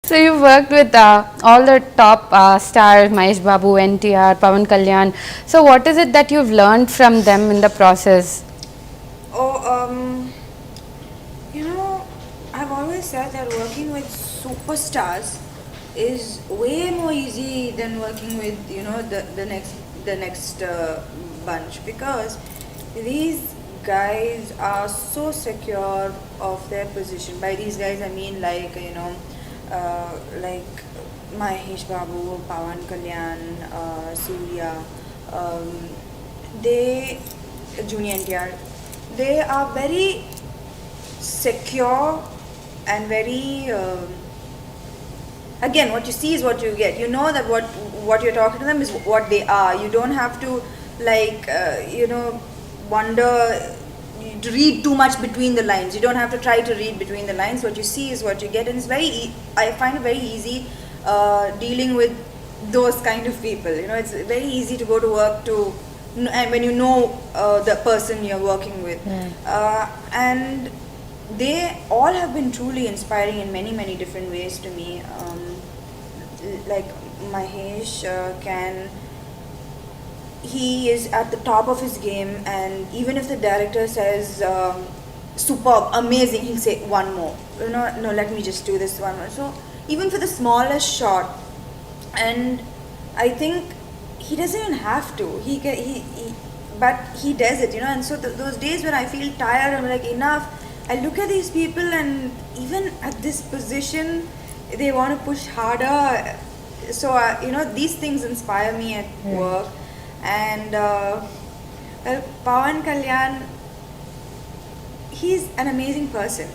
So you worked with all the top stars, Mahesh Babu, NTR, Pawan Kalyan. So what is it that you've learned from them in the process? Oh, you know, I've always said that working with superstars is way more easy than working with the next bunch, because these guys are so secure of their position. By these guys, I mean like Mahesh Babu, Pawan Kalyan, Surya, um, they Junior NTR, they are very secure and very again, what you see is what you get. You know that what you're talking to them is what they are. You don't have to like wonder, to read too much between the lines. You don't have to try to read between the lines. What you see is what you get, and it's I find it very easy dealing with those kind of people. It's very easy to go to work and when you know the person you're working with. And they all have been truly inspiring in many many different ways to me. Like Mahesh can he is at the top of his game, and even if the director says superb, amazing, he'll say one more, no, let me just do this one more. So even for the smallest shot, and I think he doesn't even have to, but he does it. And so those days when I feel tired, I'm like, enough, I look at these people, and even at this position they want to push harder. So these things inspire me at work. And well, Pawan Kalyan, he's an amazing person.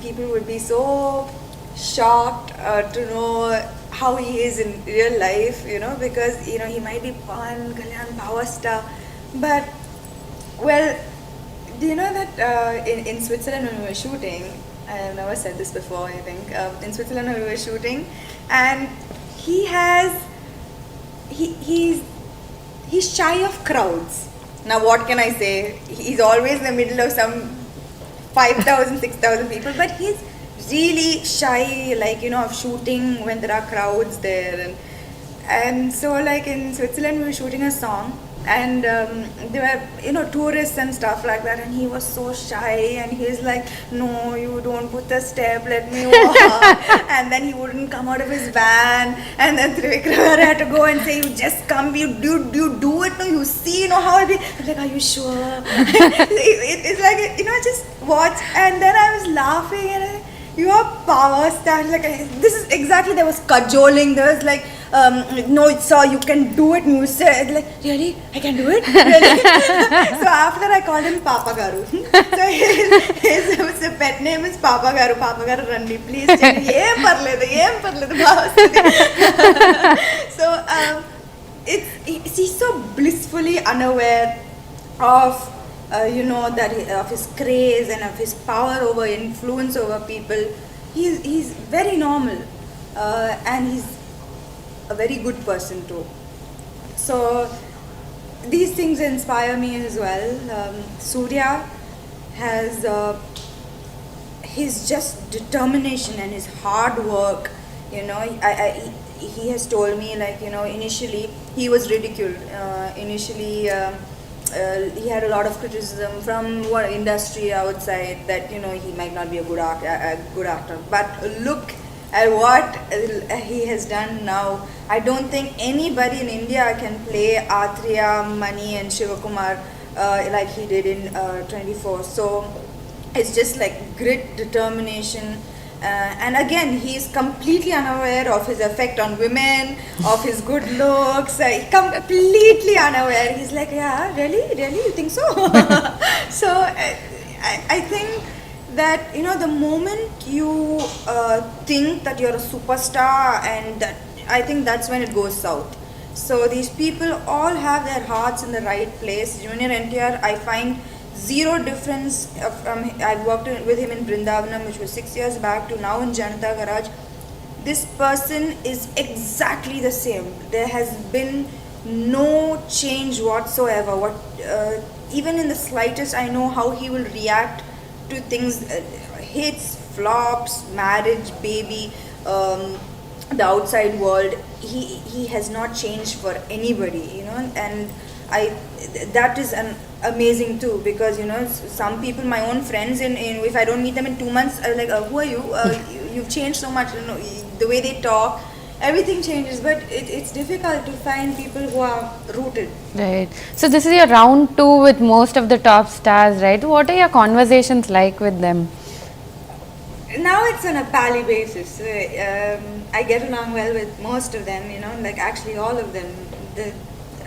People would be so shocked to know how he is in real life, because he might be Pawan Kalyan, power star, but well, do you know that in Switzerland when we were shooting, I've never said this before, I think, in Switzerland when we were shooting, and he has he's shy of crowds. Now what can I say? He's always in the middle of some 5,000, 6,000 people, but he's really shy, of shooting when there are crowds there. And so, like, in Switzerland we were shooting a song, and there were tourists and stuff like that, and he was so shy, and he's like, no, you don't put the step, let me walk. And then he wouldn't come out of his van, and then Trivikram had to go and say, you just come, you do it, no, you see, how it be. I'm like, are you sure? It's like, just watch. And then I was laughing, and I was like, you are power stand, like, this is exactly, there was cajoling, there was like, no sir, you can do it, and you said, like, really, I can do it, really? So after I called him Papa Garu. So his pet name is Papa Garu Randi, please tell me, em parledu So he's so blissfully unaware of of his craze and of his power over influence over people. He's very normal, and he's a very good person too. So these things inspire me as well. Surya has his just determination and his hard work. He has told me, like, initially he was ridiculed. Initially. He had a lot of criticism from industry outside that he might not be a good actor. But look at what he has done now. I don't think anybody in India can play Atriya, Mani, and Shivakumar like he did in 24. So it's just like grit, determination. And again, he's completely unaware of his effect on women, of his good looks. Completely unaware. He's like, yeah, really, you think so? So I think that the moment you think that you're a superstar, and that, I think that's when it goes south. So these people all have their hearts in the right place. Junior NTR, I find zero difference from, I worked with him in Brindavanam, which was 6 years back, to now in Janata Garage. This person is exactly the same. There has been no change whatsoever. Even in the slightest, I know how he will react to things, hits, flops, marriage, baby, the outside world. He has not changed for anybody, you know, and I that is an amazing too, because you know some people, my own friends, in if I don't meet them in 2 months, are like, who are you? You've changed so much, you know, the way they talk, everything changes, but it's difficult to find people who are rooted. Right. So this is your round 2 with most of the top stars, right? What are your conversations like with them? Now it's on a pally basis. I get along well with most of them, you know, like actually all of them.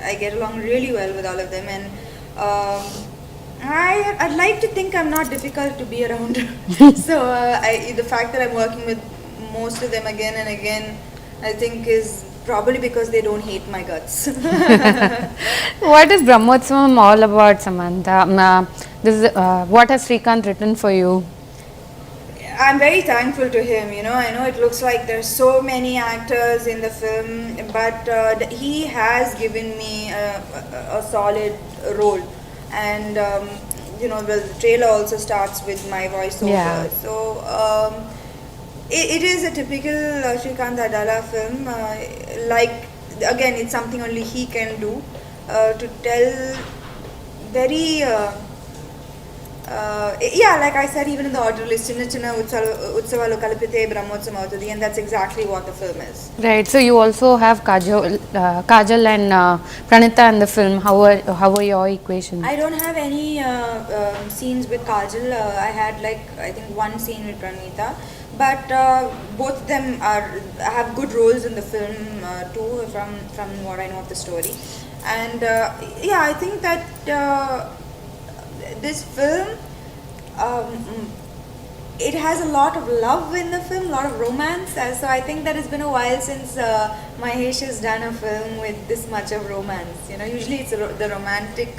I get along really well with all of them, and I'd like to think I'm not difficult to be around. So the fact that I'm working with most of them again and again, I think is probably because they don't hate my guts. What is Brahmotsavam all about, Samantha? This is, what has Srikanth written for you? I'm very thankful to him, you know. I know it looks like there's so many actors in the film, but he has given me a solid role. And, you know, the trailer also starts with my voiceover. Yeah. So, it is a typical Srikanth Adala film. Like, again, it's something only he can do, to tell very... yeah, like I said, even in the order list, Chinna Chinna Utsavalu Kalapite Brahmotsavam Avutadi, and that's exactly what the film is. Right. So you also have Kajal and Pranita in the film. How are your equations? I don't have any scenes with Kajal. I had I think one scene with Pranita, but both of them have good roles in the film too, from what I know of the story. And yeah, I think that this film, it has a lot of love in the film, a lot of romance. So I think that it's been a while since Mahesh has done a film with this much of romance. You know, usually it's the romantic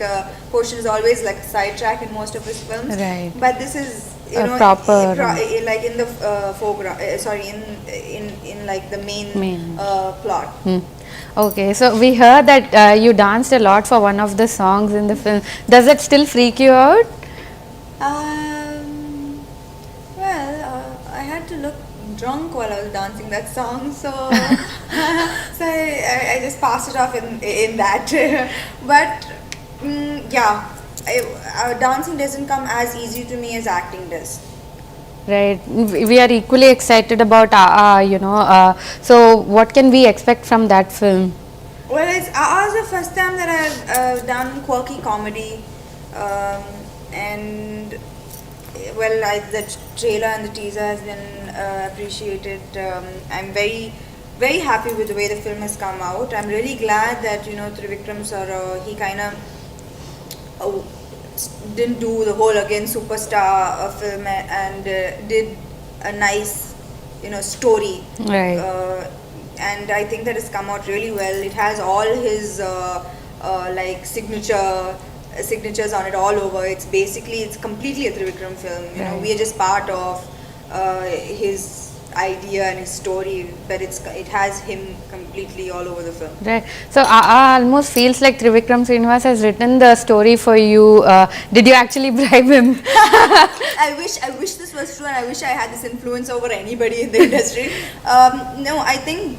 portion is always like a sidetrack in most of his films. Right. But this is, you know, proper like in the foreground. Sorry, in like the main. Plot. Okay, so we heard that you danced a lot for one of the songs in the film. Does it still freak you out? Well, I had to look drunk while I was dancing that song, so so I just passed it off in that. But yeah, dancing doesn't come as easy to me as acting does. Right, we are equally excited about you know. So what can we expect from that film? Well, it's the first time that I've done quirky comedy, and well, the trailer and the teaser has been appreciated. I'm very, very happy with the way the film has come out. I'm really glad that, you know, Trivikram sir, he kind of didn't do the whole again superstar film, and did a nice, you know, story. Right. And I think that has come out really well. It has all his like signatures on it all over. It's completely a Trivikram film. You know, we are just part of his idea and his story, but it has him completely all over the film. Right. So almost feels like Trivikram Srinivas has written the story for you. Did you actually bribe him? I wish this was true, and I wish I had this influence over anybody in the industry. No, I think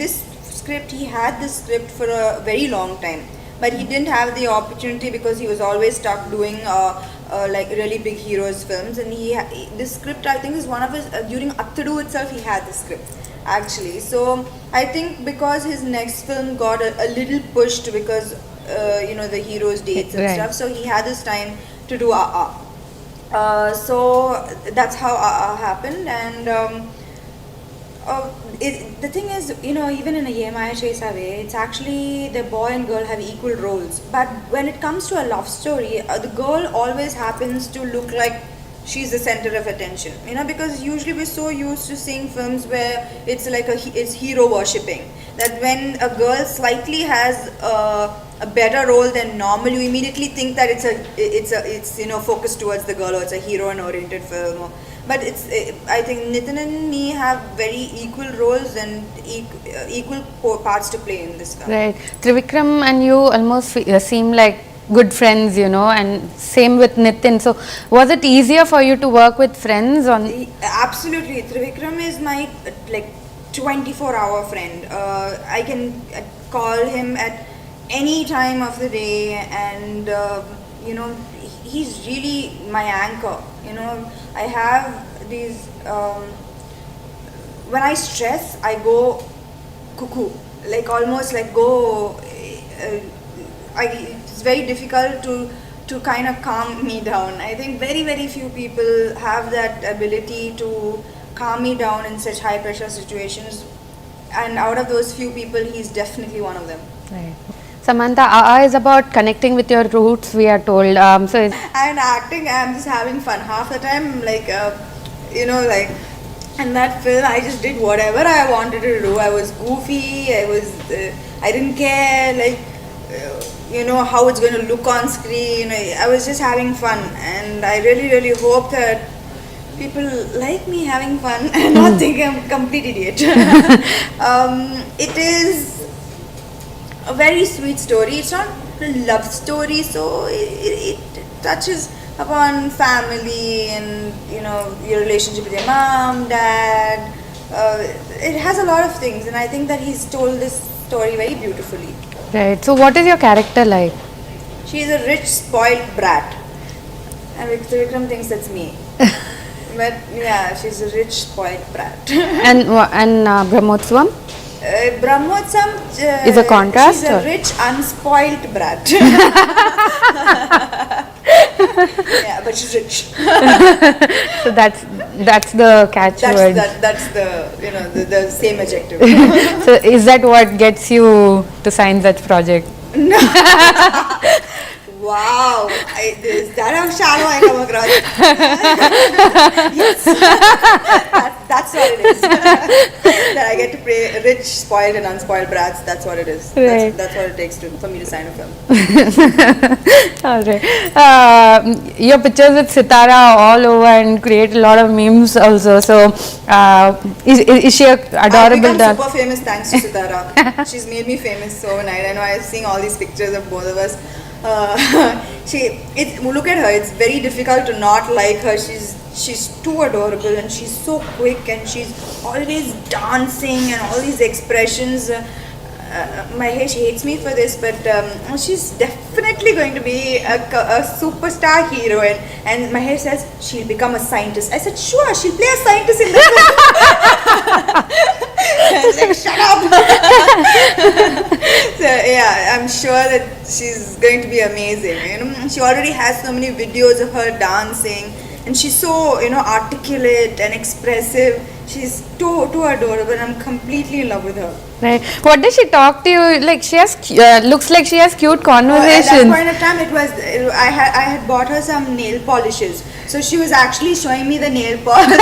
he had this script for a very long time, but he didn't have the opportunity because he was always stuck doing like really big heroes films. And this script, I think, is one of his during Attadu itself he had the script actually. So I think because his next film got a little pushed because you know, the heroes dates and stuff, so he had this time to do so that's how happened. And the thing is, you know, even in a Yemaya Chesa way, it's actually the boy and girl have equal roles. But when it comes to a love story, the girl always happens to look like she's the center of attention. You know, because usually we're so used to seeing films where it's like it's hero worshipping. That when a girl slightly has a better role than normal, you immediately think that it's you know, focused towards the girl, or it's a heroine oriented film. But I think Nitin and me have very equal roles and equal parts to play in this film. Right. Trivikram and you almost seem like good friends, you know, and same with Nitin. So was it easier for you to work with friends on? Absolutely, Trivikram is my like 24-hour friend. I can call him at any time of the day, and you know, he's really my anchor. You know, I have these. When I stress, I go cuckoo, like almost like go. It's very difficult to kind of calm me down. I think very few people have that ability to calm me down in such high pressure situations, and out of those few people, he's definitely one of them. Right. Samantha, is about connecting with your roots, we are told. And acting, I'm just having fun. Half the time, like, you know, like, in that film, I just did whatever I wanted to do. I was goofy, I didn't care, like, you know, how it's going to look on screen. I was just having fun, and I really hope that people like me having fun and not think I'm a complete idiot. It is a very sweet story. It's not a love story, so it touches upon family and, you know, your relationship with your mom, dad. It has a lot of things, and I think that he's told this story very beautifully. Right. So what is your character like? She's a rich, spoiled brat, and Vikram thinks that's me. But yeah, she's a rich, spoiled brat. and Brahmotsavam? Brahmotsavam is a contrast? She's a rich, unspoiled brat. Yeah, but she's rich. So that's the catchword. That's the, you know, the same adjective. So is that what gets you to sign that project? No. Wow, is that how shallow I come across? Yes, that's what it is. That I get to play rich, spoiled, and unspoiled brats. That's what it is. Right. That's what it takes for me to sign a film. All right. Your pictures with Sitara all over and create a lot of memes also. So is she adorable? I've become super famous thanks to Sitara. She's made me famous overnight. I know I was seeing all these pictures of both of us. Look at her. It's very difficult to not like her. She's too adorable, and she's so quick, and she's always dancing and all these expressions. Mahesh hates me for this, but she's definitely going to be a superstar heroine. And Mahesh says she'll become a scientist. I said, sure, she'll play a scientist in the film. Like, shut up. So yeah, I'm sure that she's going to be amazing. You know, she already has so many videos of her dancing, and she's so, you know, articulate and expressive. She's too adorable, and I'm completely in love with her. Right. What does she talk to you? Like, she has looks like she has cute conversations. At that point of time, I had bought her some nail polishes, so she was actually showing me the nail polish,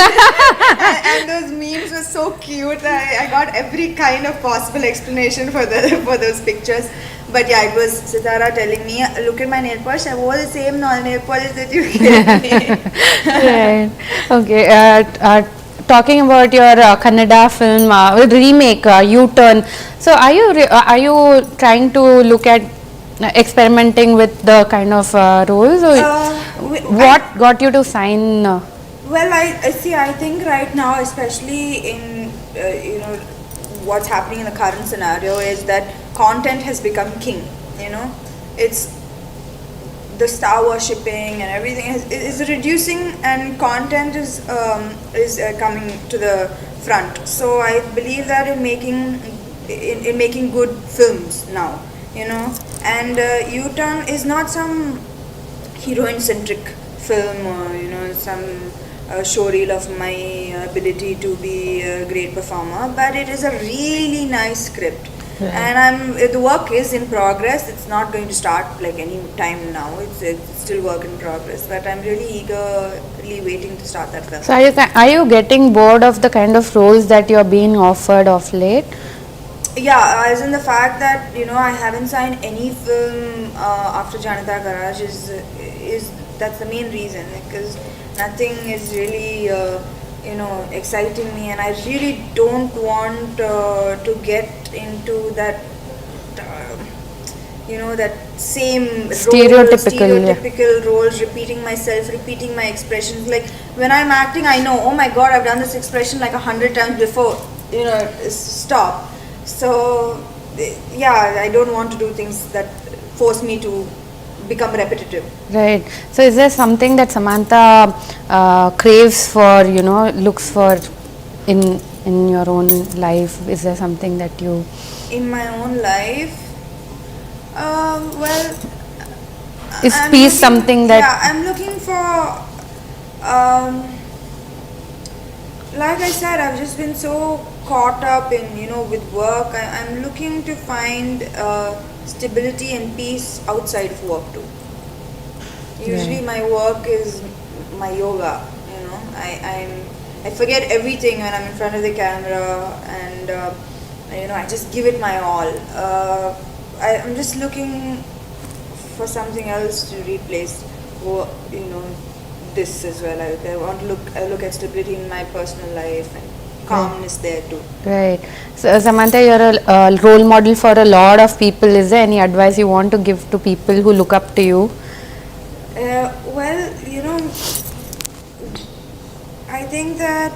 and those memes were so cute. I got every kind of possible explanation for those pictures. But yeah, it was Sitara telling me, look at my nail polish. I wore the same nail polish that you gave me. Right. Okay. Talking about your Kannada film remake, Uturn. So are you trying to look at experimenting with the kind of roles? Or what got you to sign? Well, I see. I think right now, especially in you know, what's happening in the current scenario, is that content has become king. You know, it's the star worshipping and everything is reducing, and content is coming to the front. So I believe that in making good films now, you know, and U-Turn is not some heroine centric film, or, you know, some showreel of my ability to be a great performer, but it is a really nice script. And the work is in progress. It's not going to start like any time now. It's still work in progress. But I'm really eagerly waiting to start that film. So are you getting bored of the kind of roles that you're being offered of late? Yeah, as in the fact that, you know, I haven't signed any film after Janata Garage is that's the main reason, because nothing is really you know, exciting me, and I really don't want to get into that that same Stereotypical, yeah. stereotypical roles, repeating myself, repeating my expressions. Like when I'm acting, I know, oh my God, I've done this expression like 100 times before. Stop. So yeah, I don't want to do things that force me to become repetitive. Right. So is there something that Samantha craves for, looks for in your own life? Is there something that you... In my own life, well, Is I'm peace looking- something that... Yeah, I'm looking for. Like I said, I've just been so caught up in with work. I'm looking to find stability and peace outside of work too. Usually, my work is my yoga. I forget everything when I'm in front of the camera, and I just give it my all. I'm just looking for something else to replace, this as well. I want to look at stability in my personal life and calmness there too. Right. So Samantha, you're a role model for a lot of people. Is there any advice you want to give to people who look up to you? Well, I think that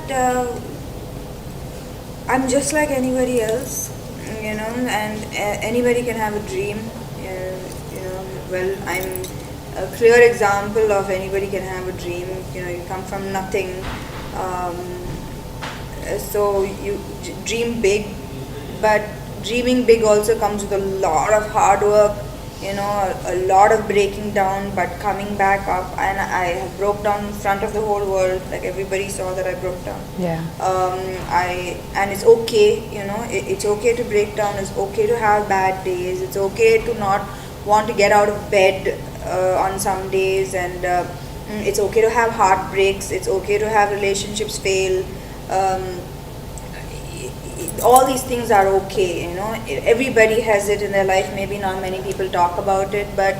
I'm just like anybody else, and anybody can have a dream. Well, I'm a clear example of anybody can have a dream. You come from nothing, so you dream big, but dreaming big also comes with a lot of hard work. A lot of breaking down, but coming back up. And I have broke down in front of the whole world. Like everybody saw that I broke down. Yeah. And it's okay. It's okay to break down. It's okay to have bad days. It's okay to not want to get out of bed on some days, and it's okay to have heartbreaks. It's okay to have relationships fail. All these things are okay. Everybody has it in their life. Maybe not many people talk about it, but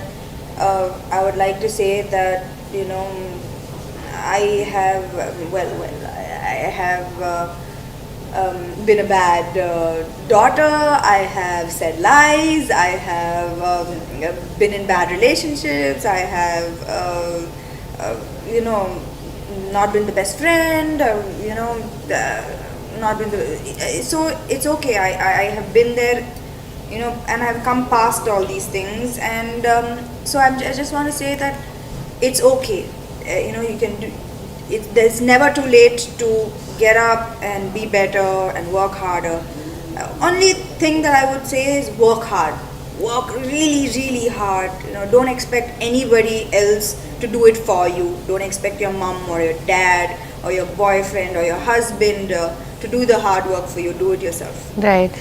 I would like to say that I have I have been a bad daughter. I have said lies. I have been in bad relationships. I have not been the best friend. Not been so it's okay. I have been there, and I've come past all these things, and so I just want to say that it's okay. You can do it. There's never too late to get up and be better and work harder. Only thing that I would say is work hard. Work really, really hard. Don't expect anybody else to do it for you. Don't expect your mom or your dad or your boyfriend or your husband to do the hard work for you. Do it yourself. Right.